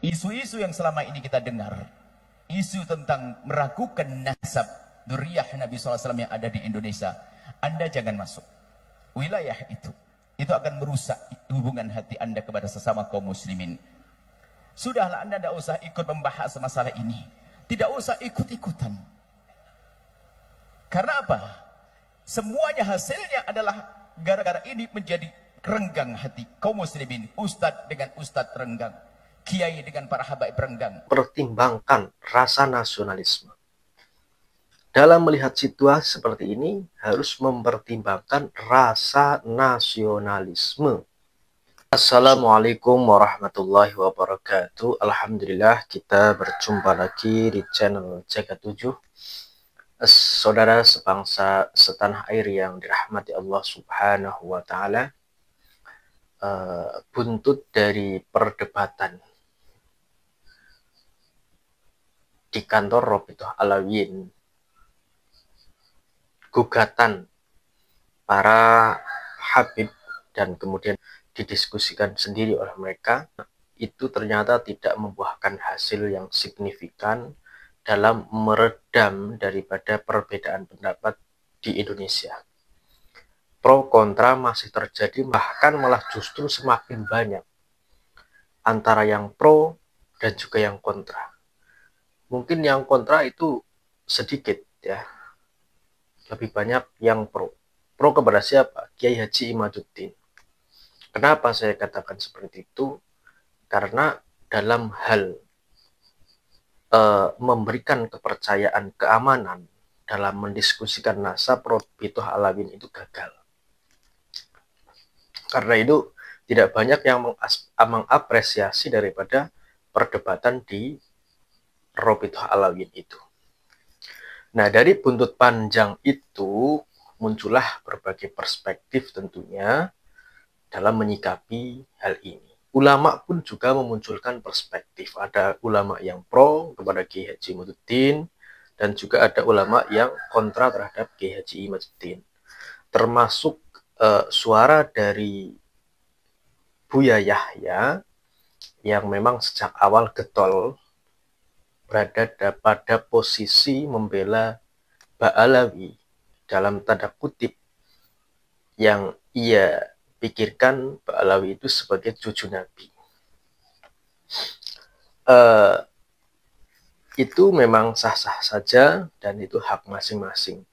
Isu-isu yang selama ini kita dengar, isu tentang meragukan nasab dzurriyyah Nabi SAW yang ada di Indonesia, Anda jangan masuk wilayah itu. Itu akan merusak hubungan hati Anda kepada sesama kaum muslimin. Sudahlah, Anda tidak usah ikut membahas masalah ini. Tidak usah ikut-ikutan. Karena apa? Semuanya hasilnya adalah gara-gara ini menjadi renggang hati kaum muslimin. Ustadz dengan ustadz renggang, kiai dengan para habaib renggang. Pertimbangkan rasa nasionalisme. Dalam melihat situasi seperti ini, harus mempertimbangkan rasa nasionalisme. Assalamualaikum warahmatullahi wabarakatuh. Alhamdulillah, kita berjumpa lagi di channel Jaga 7. Saudara sebangsa setanah air yang dirahmati Allah Subhanahu wa Ta'ala, buntut dari perdebatan di kantor Rabithah Alawiyyin, gugatan para habib dan kemudian didiskusikan sendiri oleh mereka, itu ternyata tidak membuahkan hasil yang signifikan dalam meredam daripada perbedaan pendapat di Indonesia. Pro kontra masih terjadi, bahkan malah justru semakin banyak antara yang pro dan juga yang kontra. Mungkin yang kontra itu sedikit ya, lebih banyak yang pro. Pro kepada siapa? Kiai Haji Imaduddin. Kenapa saya katakan seperti itu? Karena dalam hal memberikan kepercayaan, keamanan dalam mendiskusikan nasab Rabithah Alawiyyin itu gagal. Karena itu tidak banyak yang mengapresiasi daripada perdebatan di Rabithah Alawiyyin itu. Nah, dari buntut panjang itu muncullah berbagai perspektif tentunya dalam menyikapi hal ini. Ulama pun juga memunculkan perspektif. Ada ulama yang pro kepada Kiai Haji Imaduddin dan juga ada ulama yang kontra terhadap Kiai Haji Imaduddin. Termasuk suara dari Buya Yahya yang memang sejak awal getol berada pada posisi membela Ba'alawi dalam tanda kutip, yang ia pikirkan Ba'alawi itu sebagai cucu Nabi. Itu memang sah-sah saja dan itu hak masing-masing.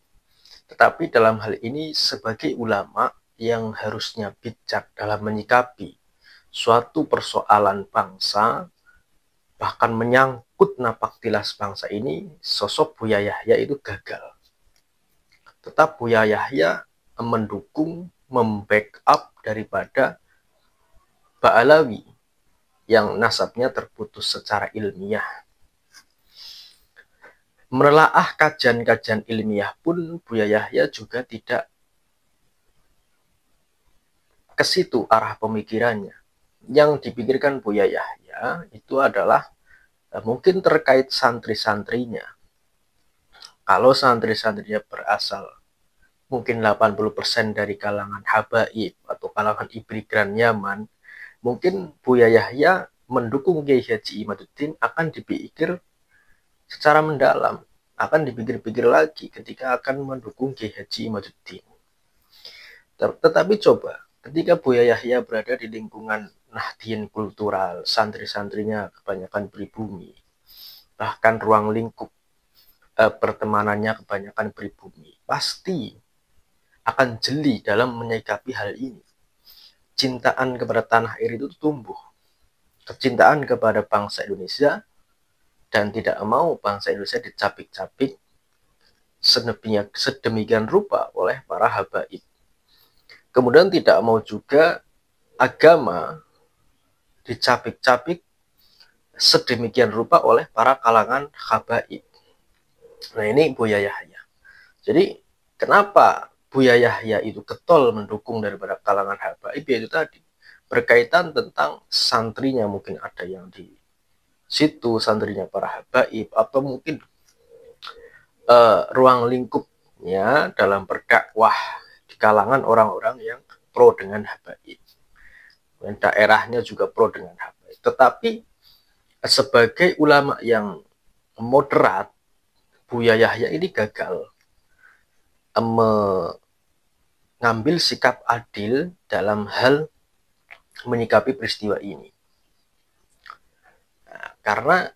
Tetapi dalam hal ini sebagai ulama yang harusnya bijak dalam menyikapi suatu persoalan bangsa, bahkan menyangkut napaktilas bangsa ini, sosok Buya Yahya itu gagal. Tetap Buya Yahya mendukung, membackup daripada Ba'alawi yang nasabnya terputus secara ilmiah. Menelaah kajian-kajian ilmiah pun Buya Yahya juga tidak ke situ arah pemikirannya. Yang dipikirkan Buya Yahya itu adalah mungkin terkait santri-santrinya. Kalau santri-santrinya berasal mungkin 80% dari kalangan habaib atau kalangan imigran Yaman, mungkin Buya Yahya mendukung Kiai Haji Imaduddin akan dipikir secara mendalam, akan dipikir-pikir lagi ketika akan mendukung Kiai Haji Imaduddin. Tetapi coba, ketika Buya Yahya berada di lingkungan Nahdien kultural, santri-santrinya kebanyakan pribumi, bahkan ruang lingkup pertemanannya kebanyakan pribumi, pasti akan jeli dalam menyikapi hal ini. Cintaan kepada tanah air itu tumbuh, kecintaan kepada bangsa Indonesia, dan tidak mau bangsa Indonesia dicapik-capik sedemikian rupa oleh para habaib. Kemudian tidak mau juga agama dicapik-capik sedemikian rupa oleh para kalangan habaib. Nah, ini Buya Yahya. Jadi kenapa Buya Yahya itu getol mendukung daripada kalangan habaib, yaitu tadi berkaitan tentang santrinya, mungkin ada yang di situ santrinya para habaib, atau mungkin ruang lingkupnya dalam berdakwah di kalangan orang-orang yang pro dengan habaib, dan daerahnya juga pro dengan habaib. Tetapi sebagai ulama yang moderat, Buya Yahya ini gagal mengambil sikap adil dalam hal menyikapi peristiwa ini. Nah, karena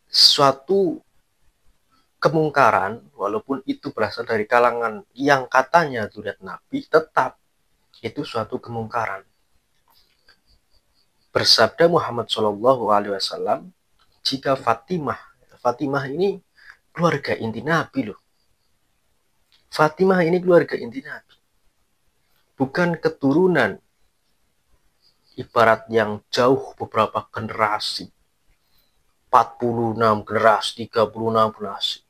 suatu kemungkaran, walaupun itu berasal dari kalangan yang katanya zuriat Nabi, tetap itu suatu kemungkaran. Bersabda Muhammad SAW, jika Fatimah ini keluarga inti Nabi loh. Fatimah ini keluarga inti Nabi. Bukan keturunan ibarat yang jauh beberapa generasi. 46 generasi, 36 generasi.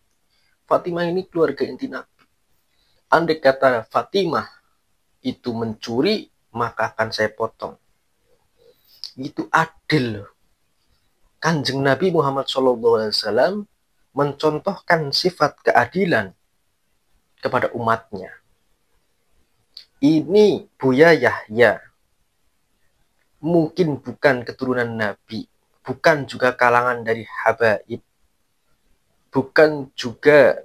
Fatimah ini keluarga inti Nabi. Andai kata Fatimah itu mencuri, maka akan saya potong. Itu adil loh. Kanjeng Nabi Muhammad SAW mencontohkan sifat keadilan kepada umatnya. Ini Buya Yahya mungkin bukan keturunan Nabi, bukan juga kalangan dari habaib, bukan juga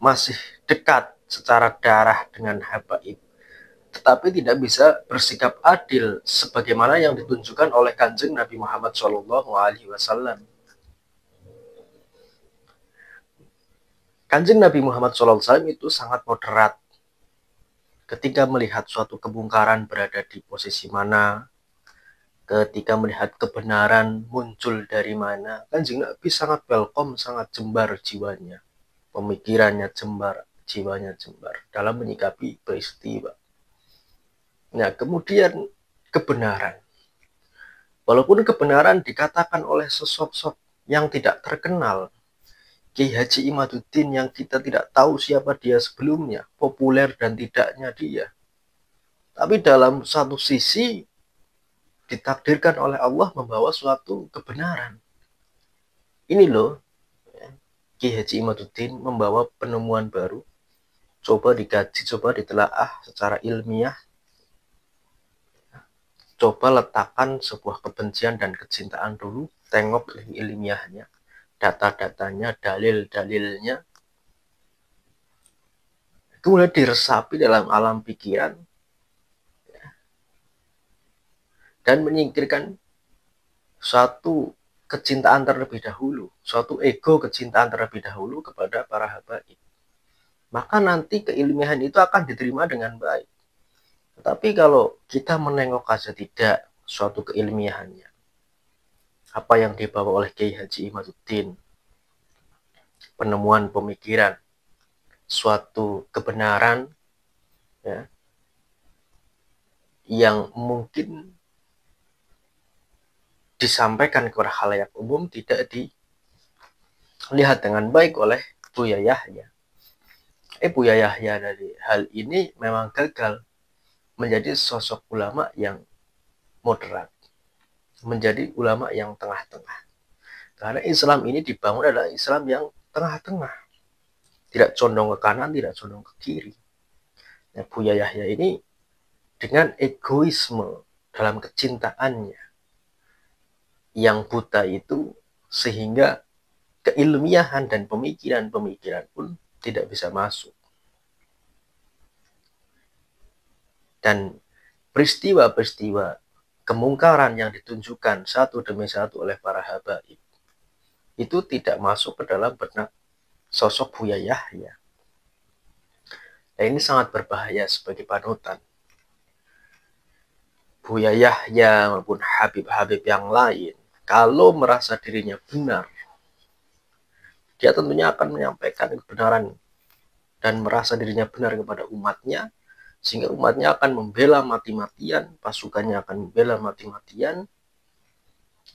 masih dekat secara darah dengan habaib, tetapi tidak bisa bersikap adil sebagaimana yang ditunjukkan oleh Kanjeng Nabi Muhammad SAW. Kanjeng Nabi Muhammad SAW itu sangat moderat ketika melihat suatu kemungkaran berada di posisi mana, ketika melihat kebenaran muncul dari mana. Kanjeng Nabi sangat welcome, sangat jembar jiwanya, pemikirannya jembar, jiwanya jembar dalam menyikapi peristiwa. Nah, kemudian kebenaran. Walaupun kebenaran dikatakan oleh sosok-sosok yang tidak terkenal, Kiai Haji Imaduddin yang kita tidak tahu siapa dia sebelumnya, populer dan tidaknya dia. Tapi dalam satu sisi ditakdirkan oleh Allah membawa suatu kebenaran. Ini loh, Kiai Haji Imaduddin membawa penemuan baru. Coba dikaji, coba ditelaah secara ilmiah. Coba letakkan sebuah kebencian dan kecintaan dulu, tengok ilmiahnya, data-datanya, dalil-dalilnya, kemudian diresapi dalam alam pikiran, dan menyingkirkan suatu kecintaan terlebih dahulu, suatu ego kecintaan terlebih dahulu kepada para habaib. Maka nanti keilmiahan itu akan diterima dengan baik. Tetapi kalau kita menengok saja tidak suatu keilmiahannya, apa yang dibawa oleh Kiai Haji Imaduddin, penemuan pemikiran, suatu kebenaran, ya, yang mungkin disampaikan kepada khalayak umum tidak dilihat dengan baik oleh Buya Yahya. Buya Yahya dari hal ini memang gagal menjadi sosok ulama yang moderat, menjadi ulama yang tengah-tengah. Karena Islam ini dibangun adalah Islam yang tengah-tengah, tidak condong ke kanan, tidak condong ke kiri. Nah, Buya Yahya ini dengan egoisme dalam kecintaannya yang buta itu, sehingga keilmiahan dan pemikiran-pemikiran pun tidak bisa masuk. Dan peristiwa-peristiwa kemungkaran yang ditunjukkan satu demi satu oleh para habaib itu tidak masuk ke dalam benak sosok Buya Yahya. Nah, ini sangat berbahaya sebagai panutan. Buya Yahya maupun habib-habib yang lain, kalau merasa dirinya benar, dia tentunya akan menyampaikan kebenaran dan merasa dirinya benar kepada umatnya, sehingga umatnya akan membela mati-matian, pasukannya akan membela mati-matian.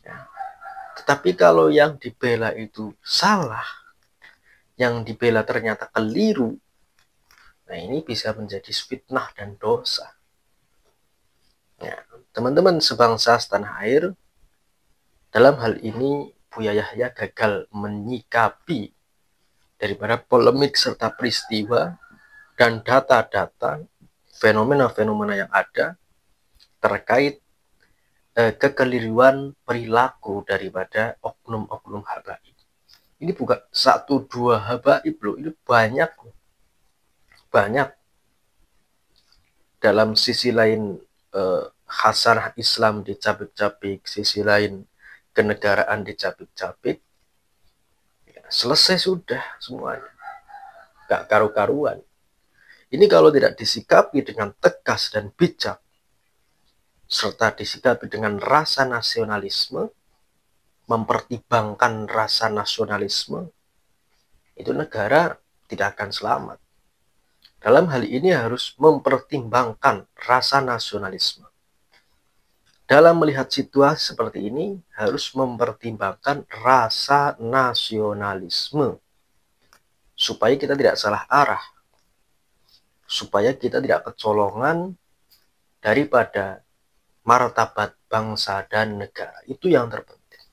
Ya. Tetapi kalau yang dibela itu salah, yang dibela ternyata keliru, nah ini bisa menjadi fitnah dan dosa. Ya, teman-teman sebangsa setanah air, dalam hal ini Buya Yahya gagal menyikapi daripada polemik serta peristiwa dan data-data fenomena-fenomena yang ada terkait kekeliruan perilaku daripada oknum-oknum habaib. Ini bukan satu dua habaib loh, ini banyak. Dalam sisi lain khasanah Islam dicabik-cabik, sisi lain kenegaraan dicabik-cabik, ya, selesai sudah semuanya, gak karu-karuan. Ini kalau tidak disikapi dengan tegas dan bijak, serta disikapi dengan rasa nasionalisme, mempertimbangkan rasa nasionalisme, itu negara tidak akan selamat. Dalam hal ini harus mempertimbangkan rasa nasionalisme. Dalam melihat situasi seperti ini, harus mempertimbangkan rasa nasionalisme. Supaya kita tidak salah arah. Supaya kita tidak kecolongan daripada martabat bangsa dan negara. Itu yang terpenting.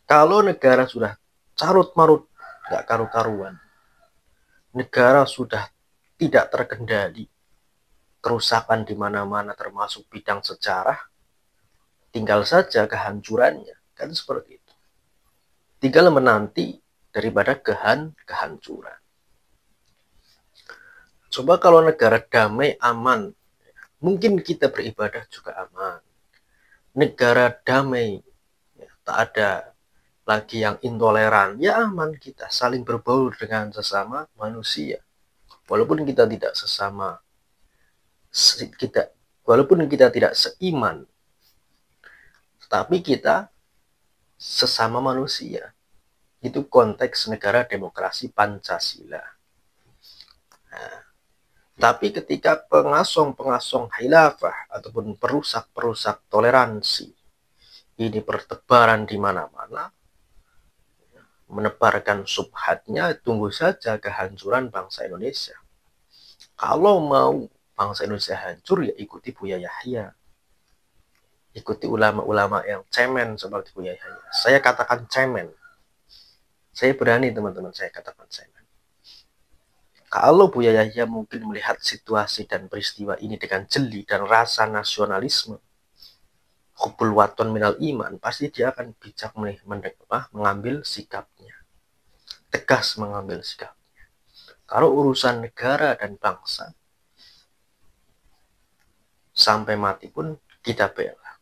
Kalau negara sudah carut-marut, nggak karu-karuan, negara sudah tidak terkendali, kerusakan di mana-mana termasuk bidang sejarah, tinggal saja kehancurannya, kan seperti itu. Tinggal menanti daripada kehancuran. Coba kalau negara damai, aman, mungkin kita beribadah juga aman. Negara damai, ya, tak ada lagi yang intoleran, ya aman kita saling berbaur dengan sesama manusia. Walaupun kita tidak walaupun kita tidak seiman, tapi kita sesama manusia. Itu konteks negara demokrasi Pancasila. Nah, tapi ketika pengasong-pengasong khilafah ataupun perusak-perusak toleransi ini bertebaran di mana-mana, menebarkan subhatnya, tunggu saja kehancuran bangsa Indonesia. Kalau mau bangsa Indonesia hancur, ya ikuti Buya Yahya. Ikuti ulama-ulama yang cemen seperti Buya Yahya. Saya katakan cemen. Saya berani teman-teman, saya katakan cemen. Kalau Buya Yahya mungkin melihat situasi dan peristiwa ini dengan jeli dan rasa nasionalisme, hubbul waton minal iman, pasti dia akan bijak mengambil sikapnya. Tegas mengambil sikapnya. Kalau urusan negara dan bangsa, sampai mati pun kita bela.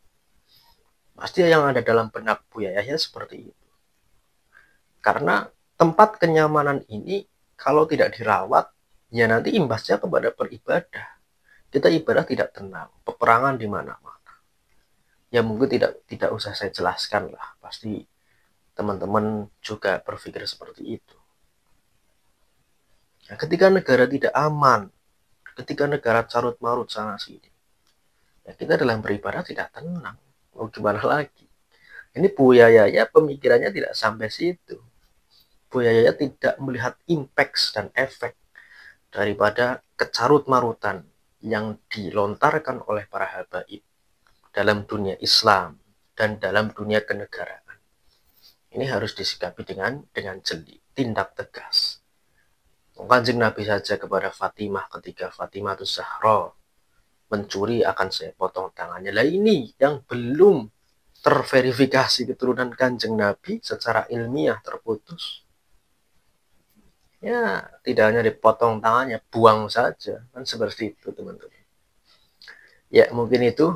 Pasti yang ada dalam benak Buya Yahya seperti itu. Karena tempat kenyamanan ini kalau tidak dirawat, ya nanti imbasnya kepada beribadah. Kita ibadah tidak tenang, peperangan di mana-mana. Ya mungkin tidak usah saya jelaskan lah, pasti teman-teman juga berpikir seperti itu. Ya, ketika negara tidak aman, ketika negara carut-marut sana sini, ya kita dalam beribadah tidak tenang. Mau gimana lagi? Ini Buya Yahya pemikirannya tidak sampai situ. Buya Yahya tidak melihat impact dan efek daripada kecarut-marutan yang dilontarkan oleh para habaib dalam dunia Islam dan dalam dunia kenegaraan. Ini harus disikapi dengan jeli, tindak tegas. Kanjeng Nabi saja kepada Fatimah ketika Fatimah Zahra mencuri akan saya potong tangannya. Lah ini yang belum terverifikasi keturunan Kanjeng Nabi secara ilmiah terputus. Ya, tidak hanya dipotong tangannya, buang saja. Kan seperti itu, teman-teman. Ya, mungkin itu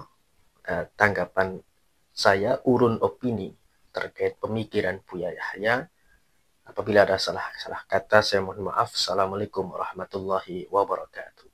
tanggapan saya, urun opini terkait pemikiran Buya Yahya. Apabila ada salah kata, saya mohon maaf. Assalamualaikum warahmatullahi wabarakatuh.